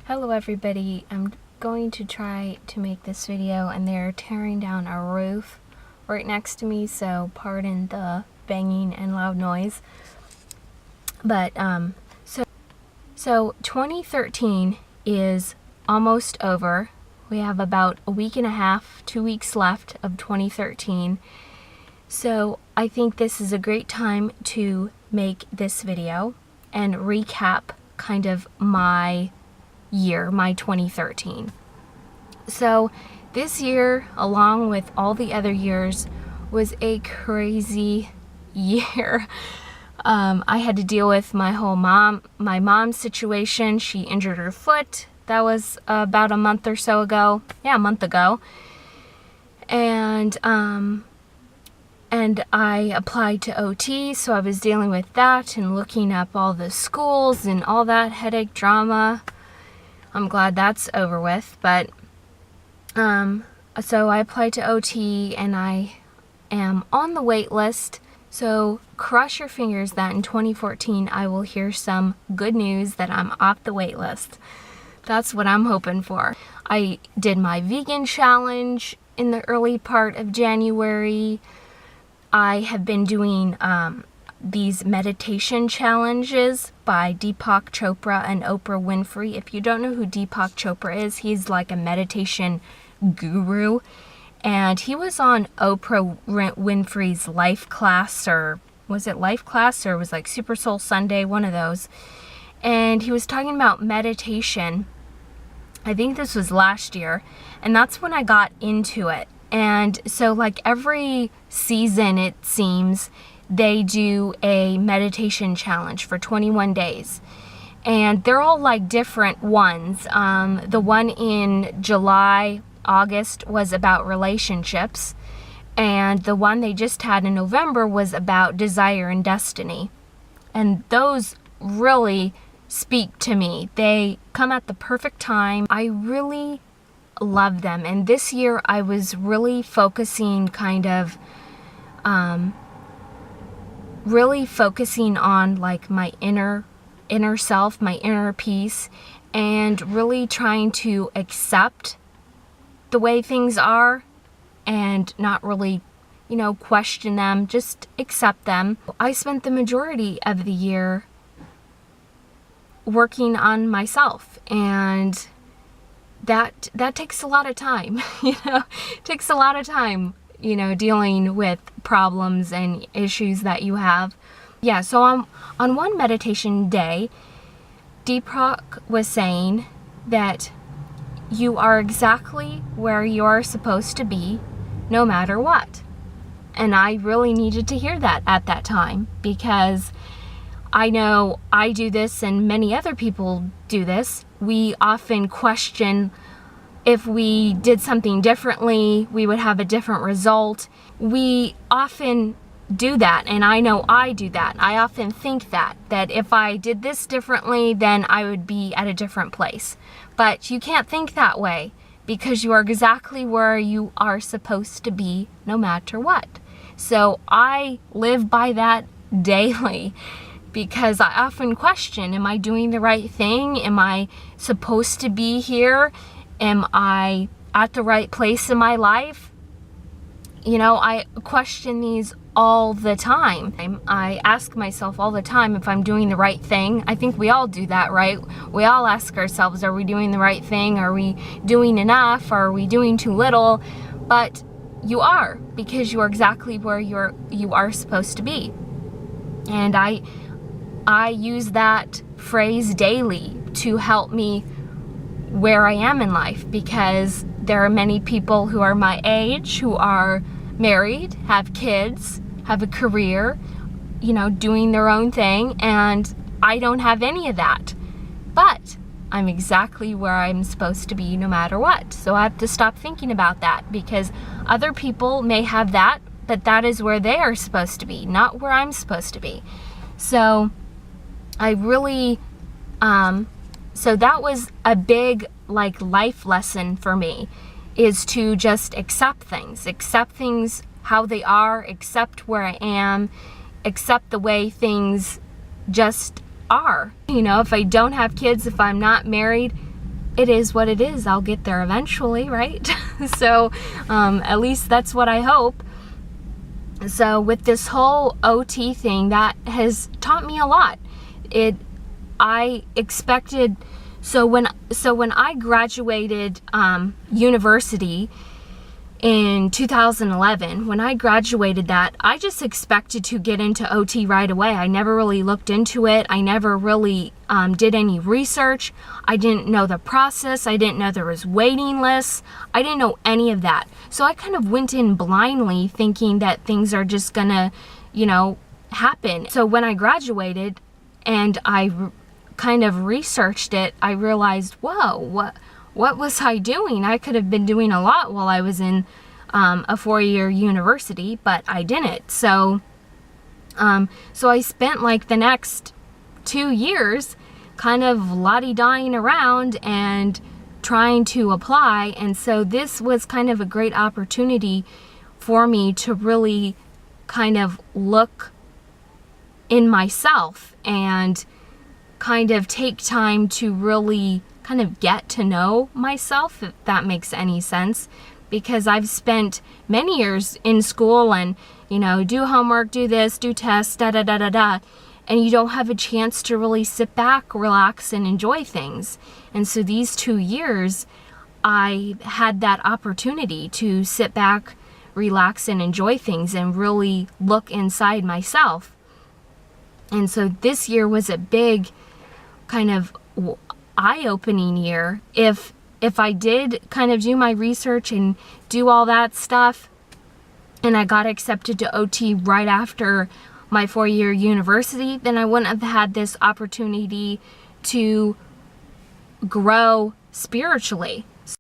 Hello everybody, I'm going to try to make this video and they're tearing down a roof right next to me, so pardon the banging and loud noise. But so 2013 is almost over. We have about a week and a half, 2 weeks left of 2013. So I think this is a great time to make this video and recap kind of my year, my 2013. So this year, along with all the other years, was a crazy year. I had to deal with my mom's situation. She injured her foot. That was about a month or so ago. Yeah, a month ago. And I applied to OT, so I was dealing with that and looking up all the schools and all that headache drama. I'm glad that's over with, but so I applied to OT and I am on the wait list. So cross your fingers that in 2014 I will hear some good news that I'm off the wait list. That's what I'm hoping for. I did my vegan challenge in the early part of January. I have been doing these meditation challenges by Deepak Chopra and Oprah Winfrey. If you don't know who Deepak Chopra is, he's like a meditation guru. And he was on Oprah Winfrey's Life Class, or was it Life Class, or it was like Super Soul Sunday, one of those. And he was talking about meditation. I think this was last year. And that's when I got into it. And so like every season, it seems, they do a meditation challenge for 21 days. And they're all like different ones. The one in July, August was about relationships. And the one they just had in November was about desire and destiny. And those really speak to me. They come at the perfect time. I really love them. And this year I was really focusing on like my inner self, my inner peace, and really trying to accept the way things are and not really, question them, just accept them. I spent the majority of the year working on myself, and that takes a lot of time. It takes a lot of time, dealing with problems and issues that you have. Yeah, so on one meditation day, Deepak was saying that you are exactly where you're supposed to be, no matter what. And I really needed to hear that at that time, because I know I do this and many other people do this. We often question if we did something differently, we would have a different result. We often do that, and I know I do that. I often think that if I did this differently, then I would be at a different place. But you can't think that way, because you are exactly where you are supposed to be, no matter what. So I live by that daily, because I often question, am I doing the right thing? Am I supposed to be here? Am I at the right place in my life? I question these all the time. I ask myself all the time if I'm doing the right thing. I think we all do that, right? We all ask ourselves, are we doing the right thing? Are we doing enough? Are we doing too little? But you are, because you are exactly where you are supposed to be. And I use that phrase daily to help me where I am in life, because there are many people who are my age, who are married, have kids, have a career, doing their own thing, and I don't have any of that. But I'm exactly where I'm supposed to be no matter what. So I have to stop thinking about that, because other people may have that, but that is where they are supposed to be, not where I'm supposed to be. So I really, so that was a big life lesson for me, is to just accept things how they are, accept where I am, accept the way things just are. If I don't have kids, if I'm not married, it is what it is. I'll get there eventually, right? So at least that's what I hope. So with this whole OT thing, that has taught me a lot. I expected, so when I graduated university in 2011, when I graduated that, I just expected to get into OT right away. I never really looked into it. I never really did any research. I didn't know the process. I didn't know there was waiting lists. I didn't know any of that. So I kind of went in blindly thinking that things are just gonna, happen. So when I graduated and I kind of researched it, I realized, whoa, what was I doing? I could have been doing a lot while I was in a 4-year university, but I didn't. So I spent like the next 2 years kind of la-di-daing around and trying to apply. And so this was kind of a great opportunity for me to really kind of look in myself and kind of take time to really kind of get to know myself, if that makes any sense, because I've spent many years in school and, do homework, do this, do tests, and you don't have a chance to really sit back, relax, and enjoy things. And so these 2 years, I had that opportunity to sit back, relax, and enjoy things and really look inside myself. And so this year was a big kind of eye-opening year. If I did kind of do my research and do all that stuff, and I got accepted to OT right after my 4-year university, then I wouldn't have had this opportunity to grow spiritually.